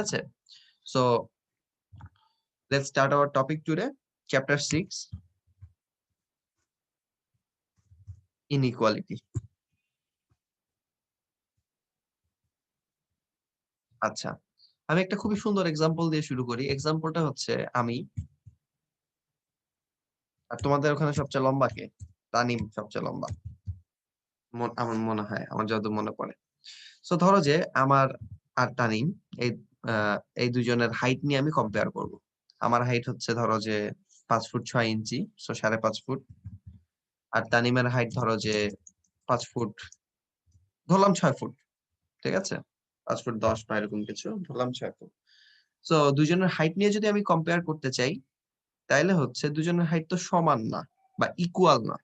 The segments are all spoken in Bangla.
আছে? So let's start our topic today, chapter 6, inequality. আচ্ছা, আমি একটা খুবই সুন্দর এক্সাম্পল দিয়ে শুরু করি। এক্সাম্পলটা হচ্ছে আমি, আর তোমাদের ওখানে সবচেয়ে লম্বা কে? তানিম সবচেয়ে লম্বা আমার মনে হয়, আমার যতদূর মনে পড়ে। সো ধরো যে আমার আর তানিম এই এই দুজনের হাইট নিয়ে আমি কম্পেয়ার করব। আমার হাইট হচ্ছে ধরো যে 5 ফুট 6 ইঞ্চি, সো 5.5 ফুট। আর তানিমের হাইট ধরো যে 5 ফুট, ধরলাম 6 ফুট, ঠিক আছে? 5 ফুট 10 বা এরকম কিছু, ধরলাম 6 ফুট। সো দুজনের হাইট নিয়ে যদি আমি কম্পেয়ার করতে চাই, তাইলে হচ্ছে দুজনের হাইট তো সমান না বা ইকুয়াল না।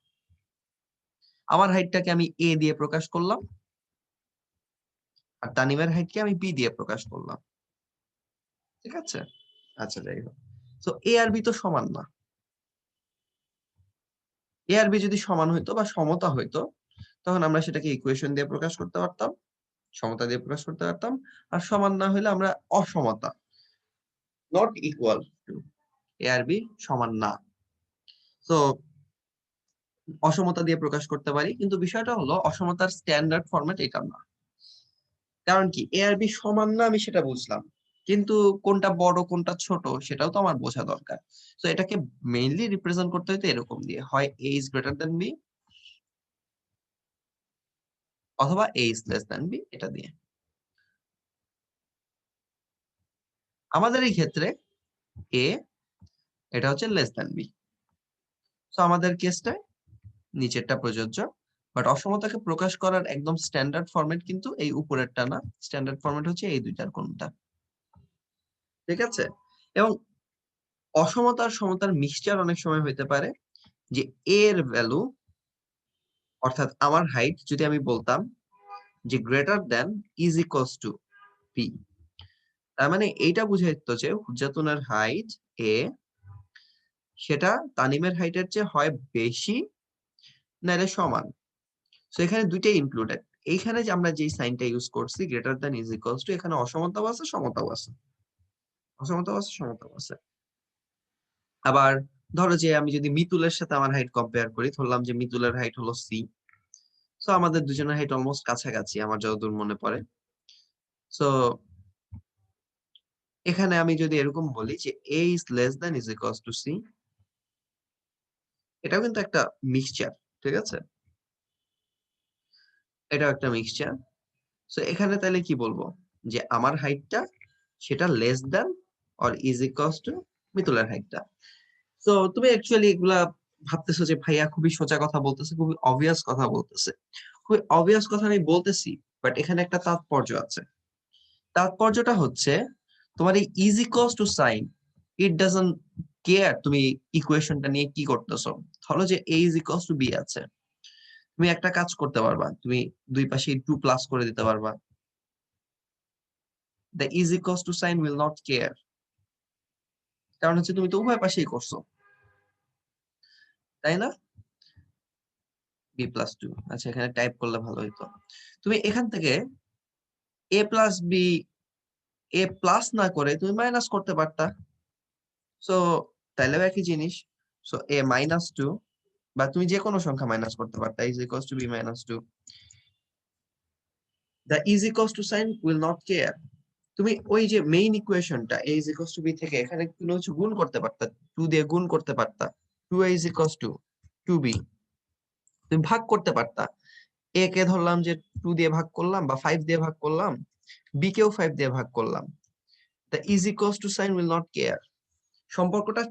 আমার হাইটটাকে আমি এ দিয়ে প্রকাশ করলাম, আর তানিমের হাইটকে আমি বি দিয়ে প্রকাশ করলাম, ঠিক আছে? আচ্ছা, যাই হোক। তো এ আর বি তো সমান না। এ আর বি যদি সমান হইতো বা সমতা হইতো, তখন আমরা সেটাকে ইকুয়েশন দিয়ে প্রকাশ করতে পারতাম, সমতা দিয়ে প্রকাশ করতে পারতাম। আর সমান না হইলে আমরা অসমতা, নট ইকুয়াল টু, এ আর বি সমান না। তো অসমতা দিয়ে প্রকাশ করতে পারি, কিন্তু বিষয়টা হলো অসমতার স্ট্যান্ডার্ড ফরম্যাট এটা না। কারণ কি, এ আর বি সমান না আমি সেটা বুঝলাম, কিন্তু কোনটা বড় কোনটা ছোট সেটাও তো আমার বোঝা দরকার। তো এটাকে মেইনলি রিপ্রেজেন্ট করতে হইতো এরকম দিয়ে, হয় এ ইজ গ্রেটার দেন বি অথবা এ ইজ লেস দেন বি, এটা দিয়ে। আমাদের এই ক্ষেত্রে এ এটা হচ্ছে লেস দেন বি, তো আমাদের কেসটায় নিচেরটা প্রযোজ্য। বাট অসমতাকে প্রকাশ করার একদম স্ট্যান্ডার্ড ফরম্যাট কিন্তু এই উপরেরটা না, স্ট্যান্ডার্ড ফরম্যাট হচ্ছে এই দুইটার কোনটা, ঠিক আছে? এবং অসমতার সমতার মিক্সচার অনেক সময় হইতে পারে, যে এর ভ্যালু, অর্থাৎ আমার হাইট যদি আমি বলতাম যে greater than is equals to B, তার মানে এইটা বুঝাইতো যে হুজ্জাতুনের হাইট এ সেটা তানিমের হাইটের চেয়ে হয় বেশি নাইলে সমান। সো এখানে দুইটাই ইনক্লুডেড। এইখানে যে আমরা যে সাইনটা ইউজ করছি greater than is equals two, এখানে অসমতাও আছে সমতাও আছে, অসমতাও আছে সমতাও আছে। আবার ধরো যে আমি যদি মিতুলের সাথে আমার হাইট কম্পেয়ার করি, ধরলাম যে মিতুলের হাইট হলো সি, সো আমাদের দুজনের হাইট অলমোস্ট কাছাকাছি আমার যতদূর মনে পড়ে। সো এখানে আমি যদি এরকম বলি যে এ is less than is equals to c, এটাও কিন্তু একটা মিক্সচার, ঠিক আছে? এটাও একটা মিক্সচার। সো এখানে তাহলে কি বলবো, যে আমার হাইটটা সেটা less than or is equals to মিতুলের হাইটটা। তো তুমি অ্যাকচুয়ালি এগুলা ভাবতেছো যে ভাইয়া খুবই সোজা কথা বলতেছে, খুবই অবভিয়াস কথা বলতেছে। খুবই অবভিয়াস কথা আমি বলতেছি, বাট এখানে একটা তাৎপর্য আছে। তাৎপর্যটা হচ্ছে, তোমার এই is equals to sign, it doesn't care তুমি ইকুয়েশনটা নিয়ে কি করতেছো। ধরো যে এ ইজ ইকুয়ালস টু বি আছে, তুমি একটা কাজ করতে পারবা, তুমি দুই পাশে 2 প্লাস করে দিতে পারবা। The is equals to sign will not care, কারণ হচ্ছে তুমি তো উভয় পাশেই করছো, তাই না? b+2, আচ্ছা এখানে টাইপ করলে ভালো হইতো। তুমি এখান থেকে এ প্লাস বি, এ প্লাস না করে তুমি মাইনাস করতে পারতা। সো তাইলেও একই জিনিস। সো a-2, বা তুমি যে কোনো সংখ্যা মাইনাস করতে পারতা, is equals to b-2। The is equals to sign will not care. তুমি ওই যে মেইন ইকুয়েশনটা a is equals to b থেকে এখানে কোনো কিছু গুণ করতে পারতা, 2 দিয়ে গুণ করতে পারতা, 2a is equals two 2b। তুমি ভাগ করতে পারতা, a কে ধরলাম যে 2 দিয়ে ভাগ করলাম বা 5 দিয়ে ভাগ করলাম, b কেও 5 দিয়ে ভাগ করলাম। The is equals to sign will not care, সম্পর্কটা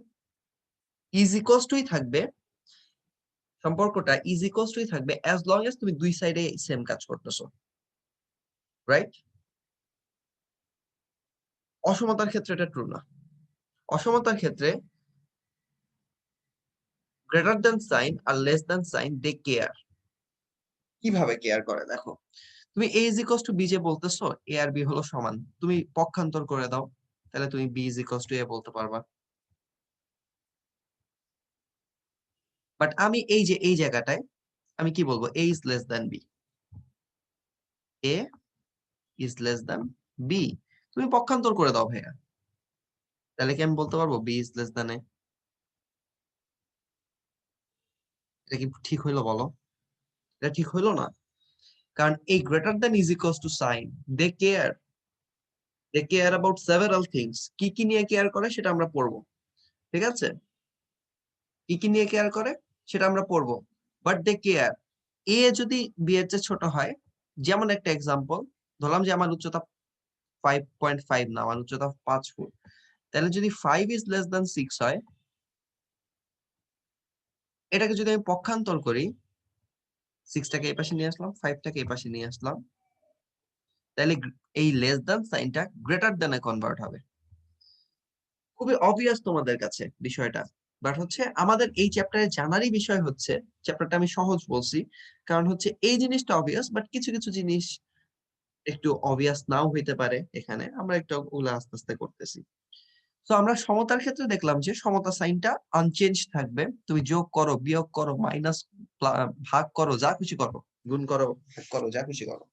ইজ ইকুয়ালস টুই থাকবে, সম্পর্কটা ইজ ইকুয়ালস টুই থাকবে অ্যাজ লং এজ তুমি দুই সাইডে সেম কাজ করতেছো, রাইট? অসমতার ক্ষেত্রে এটা ট্রু না। অসমতার ক্ষেত্রে greater than sign R less than sign they care. কিভাবে কেয়ার করে দেখো, তুমি এ ইজ ইকুয়ালস টু বি যে বলতেছো, এ আর বি হলো সমান, তুমি পক্ষান্তর করে দাও, তাহলে তুমি বি ইজ ইকুয়ালস টু এ বলতে পারবা। বাট আমি এই যে এই জায়গাটায় আমি কি বলবো, a is less than b, a is less than b. তুমি পক্ষান্তর করে দাও ভাইয়া, তাহলে কি আমি বলতে পারবো B is less than a? এটা কি ঠিক হইলো বলো? এটা ঠিক হইলো না, কারণ এই greater than is equals to sign, they care about several things. কি কি নিয়ে কেয়ার করে সেটা আমরা পড়বো, ঠিক আছে? কি কি নিয়ে কেয়ার করে সেটা আমরা পড়বো, বাট দে কেয়ার। এ যদি বি এর চেয়ে ছোট হয়, যেমন একটা এক্সাম্পল ধরলাম যে আমার উচ্চতা 5.5 না, আমার উচ্চতা 5 ফুট, তাহলে যদি 5 ইজ লেস দ্যান 6 হয়, এটাকে যদি আমি পক্ষান্তর করি, 6টাকে এই পাশে নিয়ে আসলাম, 5টাকে এই পাশে নিয়ে আসলাম, তাহলে এই লেস দ্যান সাইনটা গ্রেটার দ্যানে কনভার্ট হবে। খুবই অবভিয়াস তোমাদের কাছে বিষয়টা, বাট হচ্ছে আমাদের এই চ্যাপ্টারে জানারই বিষয় হচ্ছে, চ্যাপ্টারটা আমি সহজ বলছি কারণ হচ্ছে এই জিনিসটা অবভিয়াস, বাট কিছু কিছু জিনিস একটু অবভিয়াস নাও হইতে পারে, এখানে আমরা একটু ওগুলো আস্তে আস্তে করতেছি। তো আমরা সমতার ক্ষেত্রে দেখলাম যে সমতা সাইনটা আনচেঞ্জ থাকবে, তুমি যোগ করো, বিয়োগ করো, মাইনাস, ভাগ করো, যা খুশি করো, গুণ করো, ভাগ করো, যা খুশি করো,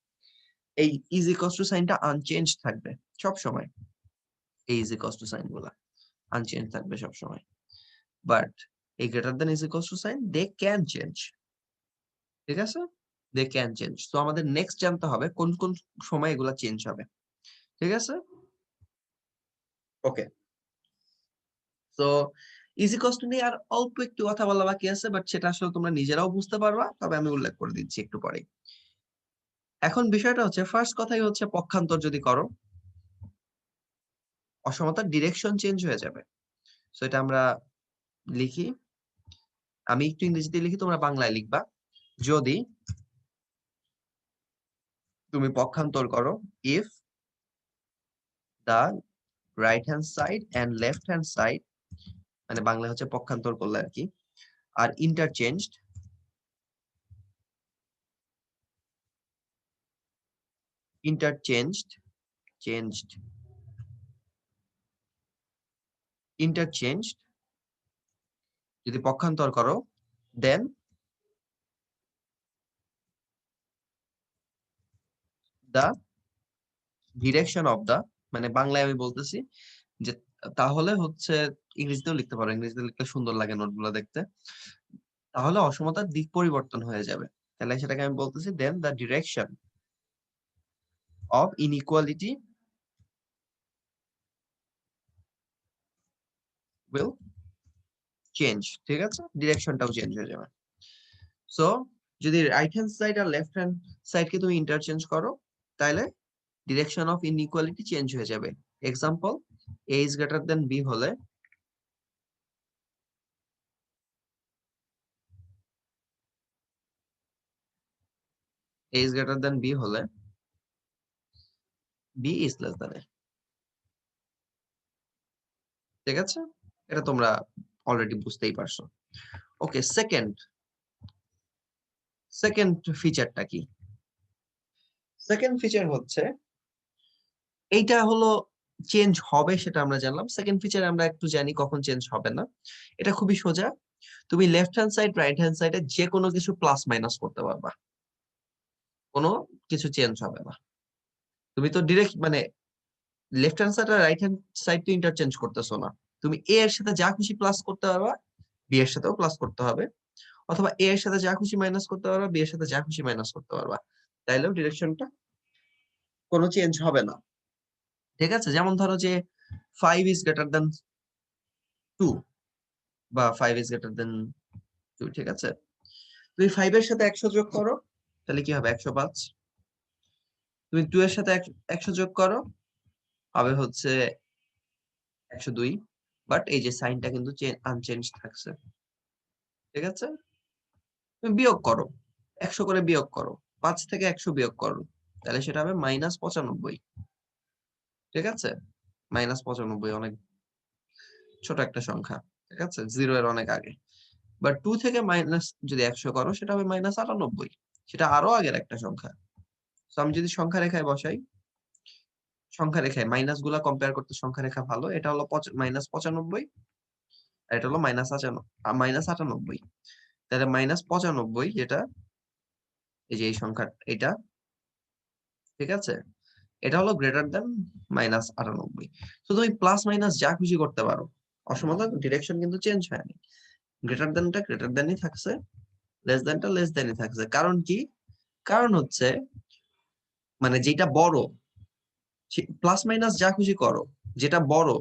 এই ইজ ইকুয়ালস টু সাইনটা আনচেঞ্জ থাকবে সব সময়। এই ইজ ইকুয়ালস টু সাইন গুলা আনচেঞ্জ থাকবে সব সময়, বাট এই greater than is equals to sign they can change, ঠিক আছে? They can change. তো আমাদের নেক্সট জানতে হবে কোন কোন সময় এগুলা চেঞ্জ হবে, ঠিক আছে? ওকে, তো ইজি কস্ট নিয়ে আর অল্প একটু কথা বলা বাকি আছে, বাট সেটা আসলে তোমরা নিজেরাও বুঝতে পারবা, তবে আমি উল্লেখ করে দিচ্ছি একটু পরে। এখন বিষয়টা হচ্ছে, ফার্স্ট কথাই হচ্ছে পক্ষান্তর যদি করো, অসমতার ডিরেকশন চেঞ্জ হয়ে যাবে। সো এটা আমরা লিখি, আমি একটু ইংরেজিতে লিখি, তোমরা বাংলায় লিখবা। যদি তুমি পক্ষান্তর করো, if the right hand side and left hand side, মানে বাংলা হচ্ছে পক্ষান্তর করলে আর কি, আর ইন্টারচেঞ্জড, ইন্টারচেঞ্জড চেঞ্জড ইন্টারচেঞ্জড যদি পক্ষান্তর করো, দেন দা ডিরেকশন অফ দা, মানে বাংলায় আমি বলতেছি যে তাহলে হচ্ছে, ইংরেজিতেও লিখতে পারো, ইংরেজিতে লিখলে সুন্দর লাগে নোটগুলো দেখতে, তাহলে অসমতার দিক পরিবর্তন হয়ে যাবে। তাহলে সেটাকে আমি বলতেছি, then the direction of inequality will change, ঠিক আছে? ডিরেকশনটাও চেঞ্জ হয়ে যাবে। সো যদি রাইট হ্যান্ড সাইড আর লেফট হ্যান্ড সাইডকে তুমি ইন্টারচেঞ্জ করো, তাহলে ডিরেকশন অফ ইনইকুয়ালিটি চেঞ্জ হয়ে যাবে। Example, A is greater than B হলে, A is greater than B হলে B is less than A, ঠিক আছে? এটা তোমরা অলরেডি বুঝতেই পারছো। ওকে, সেকেন্ড সেকেন্ড ফিচারটা কি? সেকেন্ড ফিচার হচ্ছে, এইটা হলো চেঞ্জ হবে সেটা আমরা জানলাম, সেকেন্ড ফিচার আমরা একটু জানি কখন চেঞ্জ হবে না। এটা খুবই সোজা, তুমি left hand side right hand সাইডে যে কোনো কিছু প্লাস মাইনাস করতে পারবা, কোনো কিছু চেঞ্জ হবে না। তুমি তো ডিরেক্ট মানে লেফট হ্যান্ড সাইড আর রাইট হ্যান্ড সাইড তো ইন্টারচেঞ্জ করতেছো না, তুমি এ এর সাথে যা খুশি প্লাস করতে পারবা, বি এর সাথেও প্লাস করতে হবে, অথবা এ এর সাথে যা খুশি মাইনাস করতে পারবা, বি এর সাথে যা খুশি মাইনাস করতে পারবা, তাইলেও ডিরেকশনটা কোনো চেঞ্জ হবে না, ঠিক আছে? যেমন ধরো যে 5 ইজ গ্রেটার দেন 2, বা 5 ইজ গ্রেটার দেন 2, ঠিক আছে? তুমি 5 এর সাথে 100 যোগ করো, তাহলে কি হবে? 105। তুমি 2 এর সাথে 100 যোগ করো, হবে হচ্ছে 102। বাট এই যে সাইনটা কিন্তু আনচেঞ্জ থাকছে, ঠিক আছে? তুমি বিয়োগ করো, 100 করে বিয়োগ করো, 5 থেকে 100 বিয়োগ করো, তাহলে সেটা হবে -95, ঠিক আছে? -95 অনেক ছোট একটা সংখ্যা, ঠিক আছে? 0 এর অনেক আগে। বাট 2 থেকে মাইনাস যদি 100 করো, সেটা হবে -98, সেটা আরো আগের একটা সংখ্যা। তো আমি যদি সংখ্যা রেখায় বসাই, সংখ্যা রেখায় মাইনাস গুলা কম্পেয়ার করতে সংখ্যা রেখা ভালো, এটা হলো -95, আর এটা হলো -98, তাহলে -95 যেটা, এই যে এই সংখ্যা এটা, ঠিক আছে? এটা হলো গ্রেটার দেন -98। তো তুমি প্লাস মাইনাস যা খুশি করতে পারো, অসমতা ডিরেকশন কিন্তু চেঞ্জ হয়নি। গ্রেটার দেনটা গ্রেটার দেনই থাকছে, লেস দেনটা লেস দেনই থাকছে। কারণ কি? কারণ হচ্ছে মানে যেটা বড়, প্লাস মাইনাস যা খুশি করো, যেটা বড়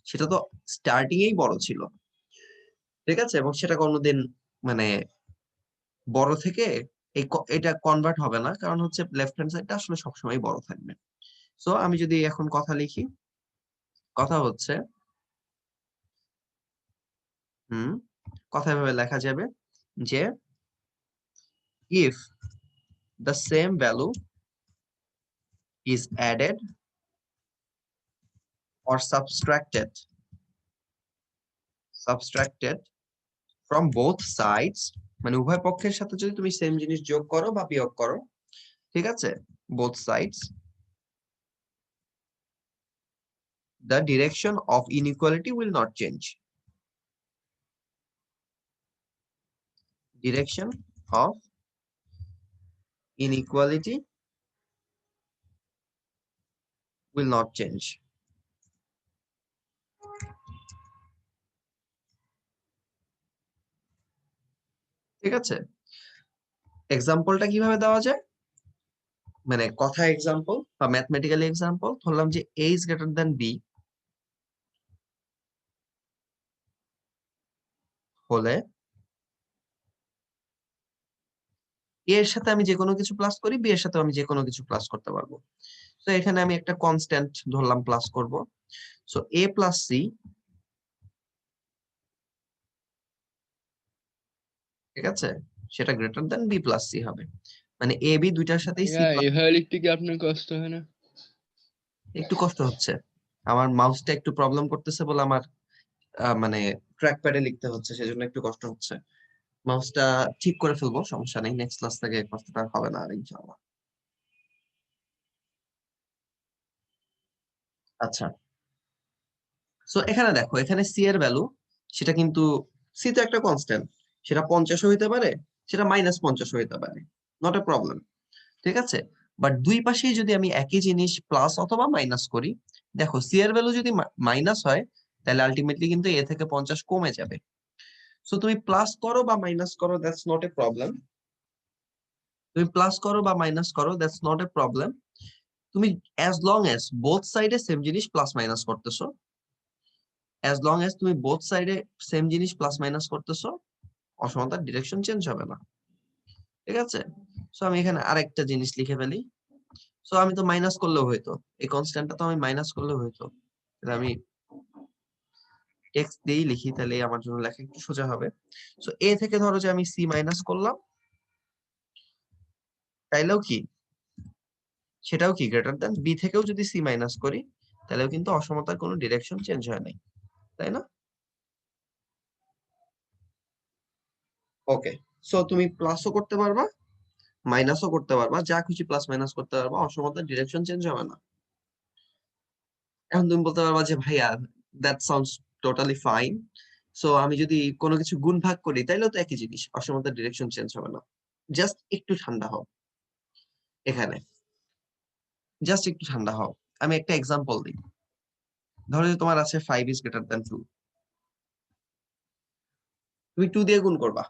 সেটা তো স্টার্টিং এই বড় ছিল, ঠিক আছে? এবং সেটা কোনোদিন মানে বড় থেকে এটা কনভার্ট হবে না, কারণ হচ্ছে লেফট হ্যান্ড সাইডটা আসলে সবসময় বড় থাকবে। সো আমি যদি এখন কথা লিখি, কথা হচ্ছে কথা এভাবে লেখা যাবে যে if the same value is added or subtracted from both sides, মানে উভয় পক্ষের সাথে যদি তুমি সেম জিনিস যোগ করো বা বিয়োগ করো, ঠিক আছে, both sides, the direction of inequality will not change. Direction of inequality will not change. ঠিক আছে? এক্সাম্পলটা কিভাবে দেওয়া যায়? মানে কথা এক্সাম্পল বা ম্যাথমেটিক্যালি এক্সাম্পল ধরলাম যে a is greater than b হলে a এর সাথে আমি যে কোনো কিছু প্লাস করি, b এর সাথে আমি যে কোনো কিছু প্লাস করতে পারবো। তো এখানে আমি একটা কনস্ট্যান্ট ধরলাম প্লাস করব। সো a প্লাস c, ঠিক আছে, সেটা greater than b plus c হবে। মানে a b দুইটার সাথেই c প্লাস। এভাবে লিখতে কি আপনার কষ্ট হয় না? একটু কষ্ট হচ্ছে, আমার মাউসটা একটু প্রবলেম করতেছে বলে আমার মানে ট্র্যাক প্যাডে লিখতে হচ্ছে, সেজন্য একটু কষ্ট হচ্ছে। মাউসটা ঠিক করে ফেলবো, সমস্যা নেই, নেক্সট ক্লাস থেকে কষ্টটা হবে না আর, ইনশাআল্লাহ। আচ্ছা, সো এখানে দেখো, এখানে সি এর ভ্যালু, সেটা কিন্তু সি তো একটা কনস্ট্যান্ট, সেটা 50 হইতে পারে, সেটা -50 হইতে পারে, নট এ প্রবলেম, ঠিক আছে? বাট দুই পাশেই যদি আমি একই জিনিস প্লাস অথবা মাইনাস করি, দেখো সি এর ভ্যালু যদি মাইনাস হয়, তাহলে আলটিমেটলি কিন্তু এ থেকে 50 কমে যাবে। সো তুমি প্লাস করো বা মাইনাস করো, দ্যাটস নট এ প্রবলেম। তুমি প্লাস করো বা মাইনাস করো, দ্যাটস নট এ প্রবলেম। তুমি অ্যাজ লং এজ বোথ সাইডে সেম জিনিস প্লাস মাইনাস করতেছো, অ্যাজ লং এজ তুমি বোথ সাইডে সেম জিনিস প্লাস মাইনাস করতেছো, অসমতার ডিরেকশন চেঞ্জ হবে না, ঠিক আছে? সো আমি এখানে আরেকটা জিনিস লিখে ফেলি। সো আমি তো মাইনাস করলেও হইতো, এই কনস্ট্যান্টটা তো আমি মাইনাস করলেও হইতো, তাহলে আমি টেক্সট দিয়েই লিখি, তাহলে আমার জন্য লেখা একটু সোজা হবে। সো এ থেকে ধরো যে আমি সি মাইনাস করলাম, তাইলেও কি, সেটাও কি গ্রেটার দেন বি থেকেও যদি সি মাইনাস করি, তাহলেও কিন্তু অসমতার কোনো ডিরেকশন চেঞ্জ হয় নাই, তাই না? ওকে, সো তুমি প্লাসও করতে পারবা, মাইনাসও করতে পারবা, যা খুশি প্লাস মাইনাস করতে পারবা, অসমতার ডিরেকশন চেঞ্জ হবে না। এখন তুমি বলতে পারবা যে ভাইয়া, that sounds totally fine, so আমি যদি কোনো কিছু গুণ ভাগ করি তাইলেও তো একই জিনিস, অসমতার ডিরেকশন চেঞ্জ হবে না। জাস্ট একটু ঠান্ডা হও এখানে, জাস্ট একটু ঠান্ডা হও। আমি একটা এক্সাম্পল দিই। ধরো যে তোমার আছে 5 is greater than 2, তুমি 2 দিয়ে গুণ করবা,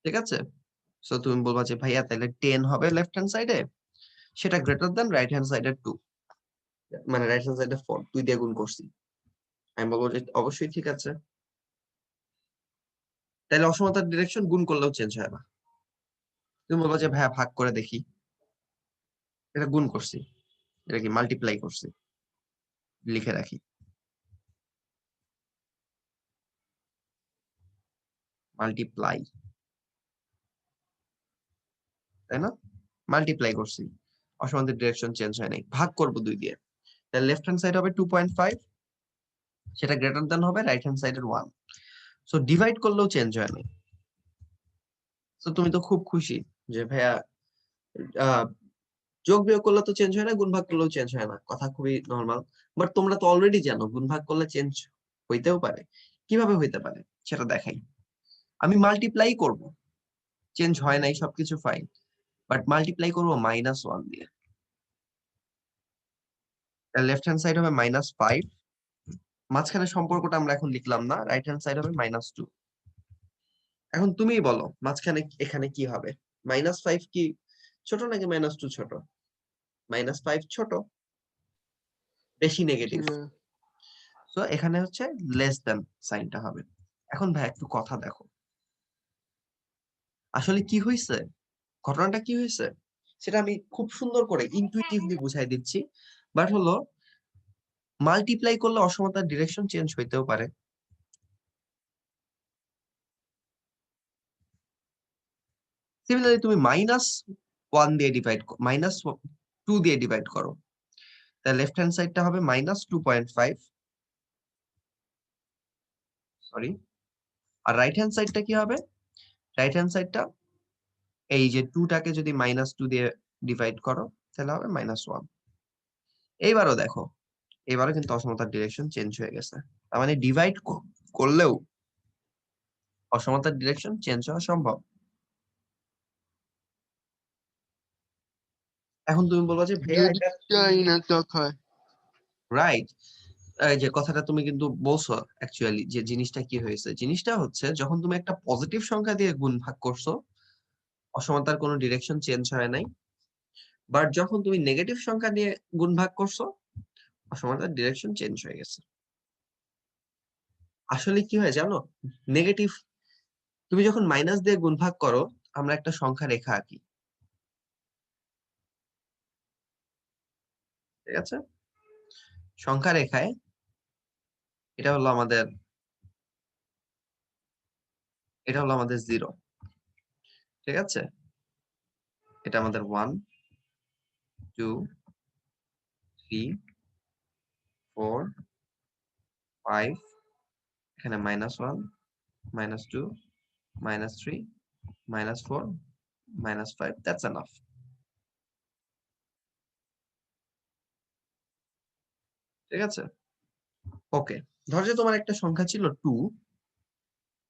ঠিক আছে? সো তুমি বলবা যে ভাইয়া তাহলে 10 হবে লেফট হ্যান্ড সাইডে, সেটা গ্রেটার দেন রাইট হ্যান্ড সাইডের 2, মানে রাইট হ্যান্ড সাইডে 4, 2 দিয়ে গুণ করছি। আমি বলবো যে অবশ্যই ঠিক আছে, তাহলে অসমতার ডিরেকশন গুণ করলেও চেঞ্জ হয় না। তুমি বলবা যে ভাইয়া ভাগ করে দেখি, এটা গুণ করছি, এটা কি মাল্টিপ্লাই করছি, লিখে রাখি, মাল্টিপ্লাই, তাই না? মাল্টিপ্লাই করছি, অসমান্তির ডিরেকশন চেঞ্জ হয় নাই। ভাগ করব 2 দিয়ে, তাহলে লেফট হ্যান্ড সাইড হবে 2.5, সেটা গ্রেটার দেন হবে রাইট হ্যান্ড সাইডের 1। সো ডিভাইড করলেও চেঞ্জ হয় নাই। সো তুমি তো খুব খুশি যে ভাইয়া আহ, যোগ বিয়োগ করলে তো চেঞ্জ হয় না, গুণ ভাগ করলেও চেঞ্জ হয় না, কথা খুবই নরমাল। বাট তোমরা তো অলরেডি জানো গুণ ভাগ করলে চেঞ্জ হইতেও পারে। কিভাবে হইতে পারে সেটা দেখাই। আমি মাল্টিপ্লাই করব, চেঞ্জ হয় নাই, সবকিছু ফাইন, বাট মাল্টিপ্লাই করবো -1 দিয়ে। লেফট হ্যান্ড সাইড হবে -5, মাঝখানে সম্পর্কটা আমরা এখন লিখলাম না, রাইট হ্যান্ড সাইড হবে -2। এখন তুমিই বলো মাঝখানে এখানে কি হবে? -5 কি ছোট নাকি -2 ছোট? -5 ছোট, বেশি নেগেটিভ। না, সো এখানে হচ্ছে লেস দ্যান সাইনটা হবে। এখন ভাই একটু কথা দেখো, আসলে কি হয়েছে, ঘটনাটা কি হয়েছে সেটা আমি খুব সুন্দর করে ইনটুইটিভলি বুঝাই দিচ্ছি। বাট হলো মাল্টিপ্লাই করলে অসমতার ডিরেকশন চেঞ্জ হইতেও পারে। সিমিলারলি তুমি -1 দিয়ে -2 দিয়ে ডিভাইড করো, তাহলে লেফট হ্যান্ড সাইডটা হবে -2.5, সরি। আর রাইট হ্যান্ড সাইডটা কি হবে? রাইট হ্যান্ড সাইডটা এই যে 2 টাকে যদি -2 দিয়ে ডিভাইড করো তাহলে হবে -1। এইবারও দেখো, এবারও কিন্তু অসমতার ডিরেকশন চেঞ্জ হয়ে গেছে। তার মানে ডিভাইড করলেও অসমতার ডিরেকশন চেঞ্জ হওয়া সম্ভব। এখন তুমি বলবো যে ভাইয়া যদি এটা ঋণাত্মক হয়। রাইট, এই যে কথাটা তুমি কিন্তু বলছো অ্যাকচুয়ালি, যে জিনিসটা কি হয়েছে, জিনিসটা হচ্ছে যখন তুমি একটা পজিটিভ সংখ্যা দিয়ে গুণ ভাগ করছো অসমতার কোনো ডিরেকশন চেঞ্জ হয় নাই, বাট যখন তুমি নেগেটিভ সংখ্যা দিয়ে গুণ ভাগ করছো অসমতার ডিরেকশন চেঞ্জ হয়ে গেছে। আসলে কি হয় জানো, নেগেটিভ, তুমি যখন মাইনাস দিয়ে গুণ ভাগ করো, আমরা একটা সংখ্যা রেখা আঁকি, ঠিক আছে? সংখ্যা রেখায় এটা হলো আমাদের, এটা হলো আমাদের 0, ঠিক আছে? এটা আমাদের 1, 2, 3, 4, 5, এখানে -1, -2, -3, -4, -5, দ্যাটস এনাফ। ঠিক আছে, ওকে। ধর যে তোমার একটা সংখ্যা ছিল 2,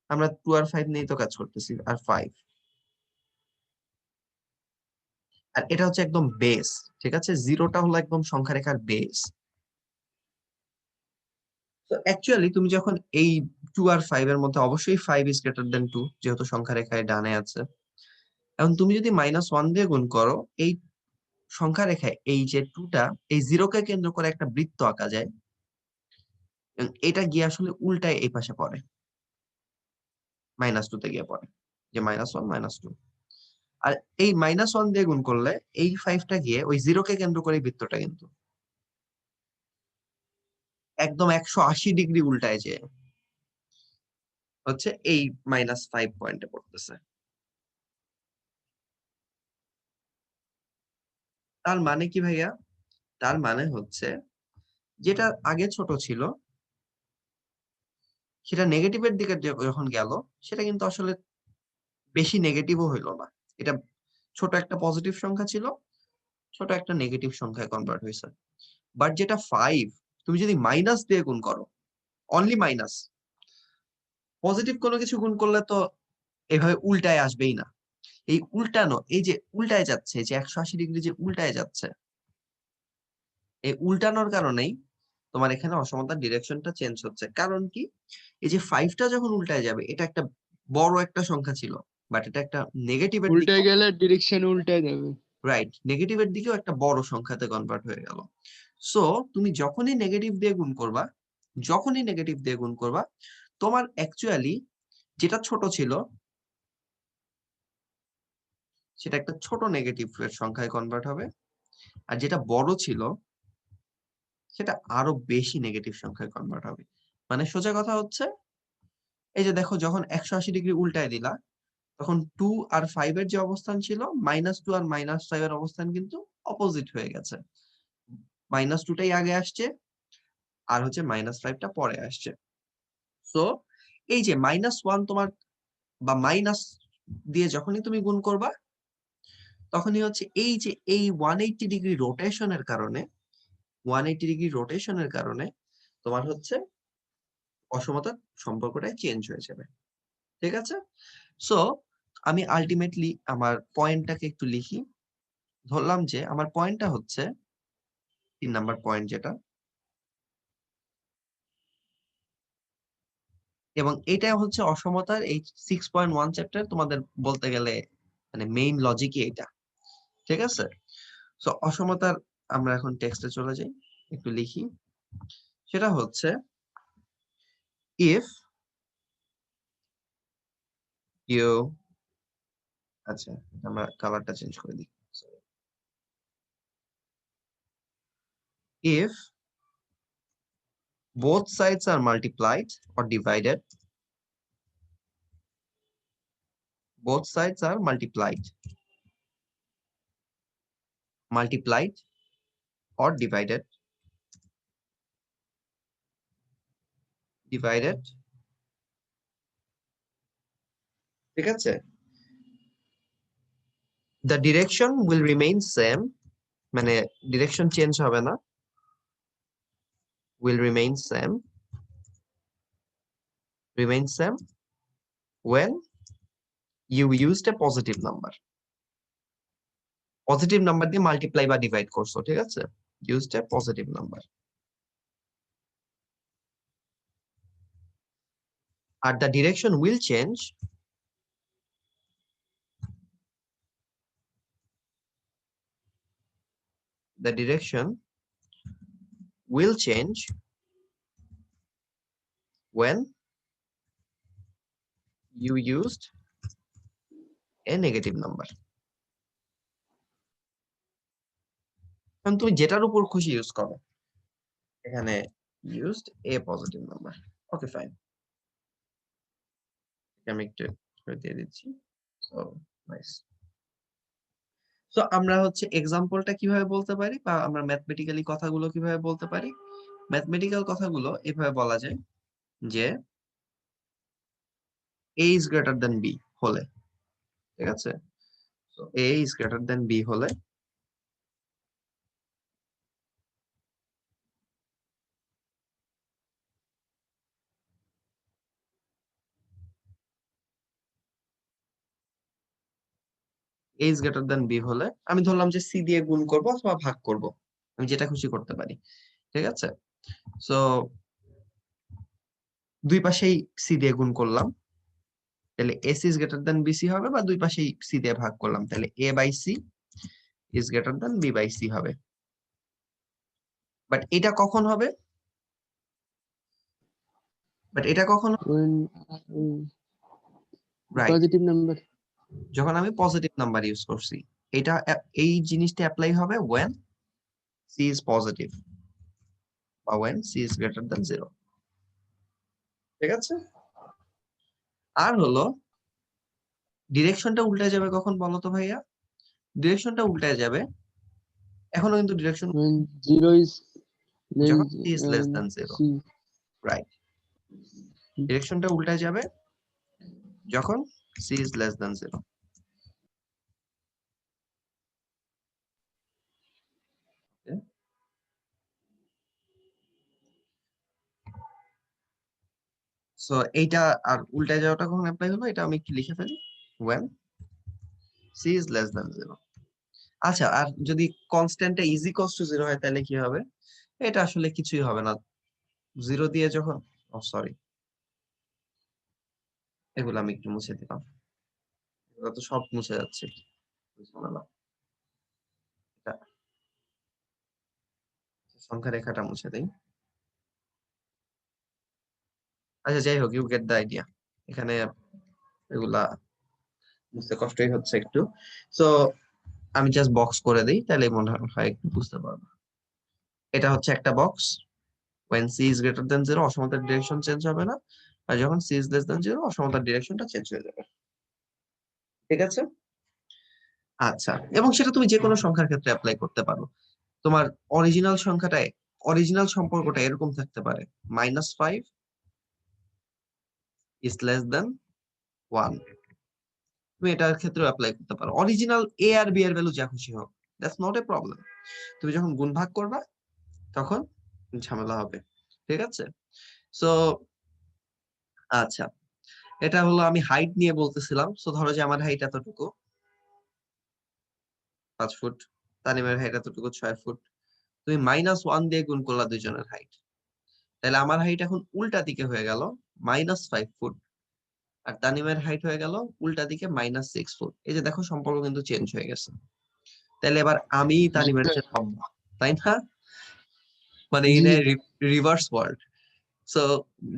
আমরা 2 আর 5 নিয়েই তো কাজ করতেছি, আর 5, আর এটা হচ্ছে একদম বেস, ঠিক আছে? 0টা হলো একদম সংখ্যা রেখার বেস। তো অ্যাকচুয়ালি তুমি যখন এই 2 আর 5 এর মধ্যে অবশ্যই 5 ইজ গ্রেটার দেন 2, যেহেতু সংখ্যা রেখায় ডানে আছে। এখন তুমি যদি -1 দিয়ে গুণ করো, এই সংখ্যা রেখায় এই যে 2টা, এই 0 কে কেন্দ্র করে একটা বৃত্ত আঁকা যায়, এবং এটা গিয়ে আসলে উল্টায় এই পাশে পড়ে, -2 তে গিয়ে পড়ে, যে -1 -2। আর এই -1 দিয়ে গুণ করলে এই 5টা গিয়ে ওই 0 কে কেন্দ্র করে এই বৃত্তটা কিন্তু একদম 180 ডিগ্রি উল্টায় যে হচ্ছে এই -5 পয়েন্টে পড়তেছে। তার মানে কি ভাইয়া? তার মানে হচ্ছে যেটা আগে ছোট ছিল সেটা নেগেটিভের দিকে যখন গেল, সেটা কিন্তু আসলে বেশি নেগেটিভও হইলো না। এটা ছোট একটা পজিটিভ সংখ্যা ছিল, ছোট একটা নেগেটিভ সংখ্যায় কনভার্ট হয়েছে। বাট যেটা 5, তুমি যদি মাইনাস দিয়ে গুণ করো, অনলি মাইনাস, পজিটিভ কোনো কিছু গুণ করলে তো এভাবে উল্টায় আসবেই না। এই উল্টানো, এই যে উল্টায় যাচ্ছে, এই যে 180 ডিগ্রি যে উল্টায় যাচ্ছে, এই উল্টানোর কারণেই তোমার এখানে অসমতার ডিরেকশনটা চেঞ্জ হচ্ছে। কারণ কি, এই যে 5টা যখন উল্টায় যাবে, এটা একটা বড় একটা সংখ্যা ছিল, বাট এটা একটা নেগেটিভের উল্টে দিকেও, গেলে ডিরেকশন উল্টে যাবে। রাইট, নেগেটিভের দিকেও একটা বড় সংখ্যাতে কনভার্ট হয়ে গেল। সো তুমি যখনই নেগেটিভ দিয়ে গুণ করবা, যখনই নেগেটিভ দিয়ে গুণ করবা, তোমার অ্যাকচুয়ালি যেটা ছোট ছিল সেটা একটা ছোট নেগেটিভ এর সংখ্যায় কনভার্ট হবে, আর যেটা বড় ছিল সেটা আরো বেশি নেগেটিভ সংখ্যায় কনভার্ট হবে। মানে সোজা কথা হচ্ছে, এই যে দেখো যখন 180 ডিগ্রি উল্টায় দিলা, তখন 2 আর 5 এর যে অবস্থান ছিল, -2 আর -5 এর অবস্থান কিন্তু অপোজিট হয়ে গেছে। -2টাই আগে আসছে, আর হচ্ছে -5টা পরে আসছে। সো এই যে -1 তোমার, বা মাইনাস দিয়ে যখনই তুমি গুণ করবা, তখনই হচ্ছে এই যে এই 180 ডিগ্রি রোটেশনের কারণে, 180 ডিগ্রি রোটেশনের কারণে তোমার হচ্ছে অসমতার সম্পর্কটাই চেঞ্জ হয়ে যাবে। ঠিক আছে? সো আমি আলটিমেটলি আমার পয়েন্টটাকে একটু লিখি। ধরলাম যে আমার পয়েন্টটা হচ্ছে 3 নাম্বার পয়েন্ট যেটা, এবং এটা হচ্ছে অসমতার এই 6.1 চ্যাপ্টার তোমাদের বলতে গেলে মানে মেইন লজিকই এটা, ঠিক আছে? সো অসমতার আমরা এখন টেক্সটে চলে যাই, একটু লিখি। সেটা হচ্ছে ইফ ইউ, আচ্ছা আমরা কালারটা চেঞ্জ করে দিই। If both sides are multiplied or divided, both sides are multiplied or divided, ঠিক আছে, the direction will remain same, মানে ডিরেকশন চেঞ্জ হবে না, will remain same when you used a positive number, positive number দিয়ে মাল্টিপ্লাই বা ডিভাইড করছো, ঠিক আছে, used a positive number. R the direction will change when you used a negative number. কারণ তুমি যেটার উপর খুশি ইউজ করো, এখানে used a positive number. Okay fine, আমি একটু দিয়ে দিচ্ছি। So nice. সো আমরা হচ্ছে এক্সাম্পলটা কিভাবে বলতে পারি, বা আমরা ম্যাথমেটিক্যালি কথাগুলো কিভাবে বলতে পারি? ম্যাথমেটিক্যাল কথাগুলো এভাবে বলা যায় যে a is greater than b হলে, ঠিক আছে, তো a is greater than b হলে a is greater than b হলে আমি ধরলাম যে c দিয়ে গুণ করব অথবা ভাগ করব, আমি যেটা খুশি করতে পারি, ঠিক আছে। সো দুই পাশেই c দিয়ে গুণ করলাম, তাহলে ac is greater than bc হবে, বা দুই পাশেই c দিয়ে ভাগ করলাম, তাহলে a by c is greater than b by c হবে। বাট এটা কখন হবে? when right, positive number. যখন আমি পজিটিভ নাম্বার ইউজ করছি। এটা এই জিনিসটা অ্যাপ্লাই হবে when c is positive বা when c is greater than 0, ঠিক আছে। আর হলো ডিরেকশনটা উল্টে যাবে কখন বলো তো ভাইয়া? ডিরেকশনটা উল্টে যাবে, এখনো কিন্তু ডিরেকশন When 0 is যখন less c is less than 0, c. Right, ডিরেকশনটা উল্টে যাবে যখন c is less than 0। So এইটা আর উল্টে যাওয়াটা কখন অ্যাপ্লাই হলো, এটা আমি একটু লিখে ফেলি, when c is less than 0। আচ্ছা, আর যদি কনস্ট্যান্টটা ইজ ইকুয়ালস টু 0 হয় তাহলে কি হবে? এটা আসলে কিছুই হবে না, 0 দিয়ে যখন, ও সরি, এগুলো আমি একটু মুছে দিলাম, এগুলো তো সব মুছে যাচ্ছে, ঝামেলা। এটা সংখ্যা রেখাটা মুছে দেই। আচ্ছা যাই হোক, ইউ গেট দ্য আইডিয়া। এখানে এগুলা বুঝতে কষ্টই হচ্ছে একটু। সো আমি জাস্ট বক্স করে দিই, তাহলে মনে হয় একটু বুঝতে পারবো। এটা হচ্ছে একটা box, when c is greater than 0 অসমতার ডিরেকশন চেঞ্জ হবে না, আর যখন c is less than 0 অসমতার ডিরেকশনটা চেঞ্জ হয়ে যাবে, ঠিক আছে। আচ্ছা, এবং সেটা তুমি যে কোনো সংখ্যার ক্ষেত্রে অ্যাপ্লাই করতে পারো। তোমার অরিজিনাল সংখ্যাটায় অরিজিনাল সম্পর্কটা এরকম থাকতে পারে, -5 is less than 1, তুমি এটার ক্ষেত্রে অ্যাপ্লাই করতে পারো। অরিজিনাল a আর b এর ভ্যালু যা খুশি হোক, দ্যাটস নট এ প্রবলেম। তুমি যখন গুণ ভাগ করবা তখন ঝামেলা হবে, ঠিক আছে। সো আচ্ছা, এটা হলো আমি হাইট নিয়ে বলতেছিলাম। সো ধরো যে আমার হাইট এতটুকু 5 ফুট, তানিমের হাইট এতটুকু 6 ফুট, তুমি -1 দিয়ে গুণ করলা দুইজনের হাইট, তাহলে আমার হাইট এখন উল্টা দিকে হয়ে গেল -5 ফুট, আর তানিমের হাইট হয়ে গেল উল্টা দিকে -6 ফুট। এই যে দেখো সম্পর্ক কিন্তু চেঞ্জ হয়ে গেছে। তাহলে এবার আমি তানিমের চেয়ে লম্বা, তাই না? মানে জি in a reverse world. So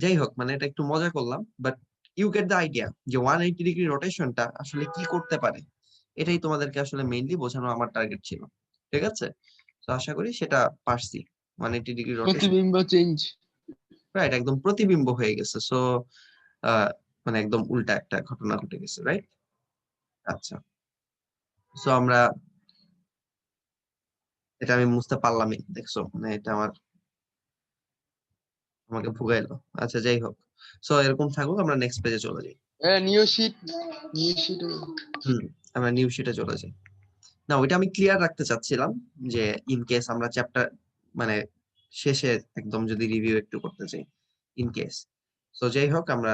যাই হোক, মানে এটা একটু মজা করলাম, but you get the idea যে 180 ডিগ্রি রোটেশনটা আসলে কি করতে পারে। এটাই তোমাদেরকে আসলে মেইনলি বোঝানো আমার টার্গেট ছিল। ঠিক আছে, তো আশা করি সেটা পারছি। 180 ডিগ্রি রোটেশন, প্রতিবিম্ব চেঞ্জ। রাইট, একদম প্রতিবিম্ব হয়ে গেছে। সো মানে একদম উল্টা একটা ঘটনা ঘটে গেছে, রাইট? আচ্ছা, সো আমরা এটা আমি বুঝতে পারলামই, দেখছো, মানে এটা আমাকে ভুগাইলো। আচ্ছা যাই হোক, সো এরকম থাকুক, আমরা নেক্সট পেজে চলে যাই। New sheet, new sheet. হুম, আমরা নিউ শিটে চলে যাই। না, ওইটা আমি ক্লিয়ার রাখতে চাচ্ছিলাম যে ইন কেস আমরা চ্যাপ্টার মানে শেষে একদম যদি রিভিউ একটু করতে চাই, ইন কেস। তো যাই হোক, আমরা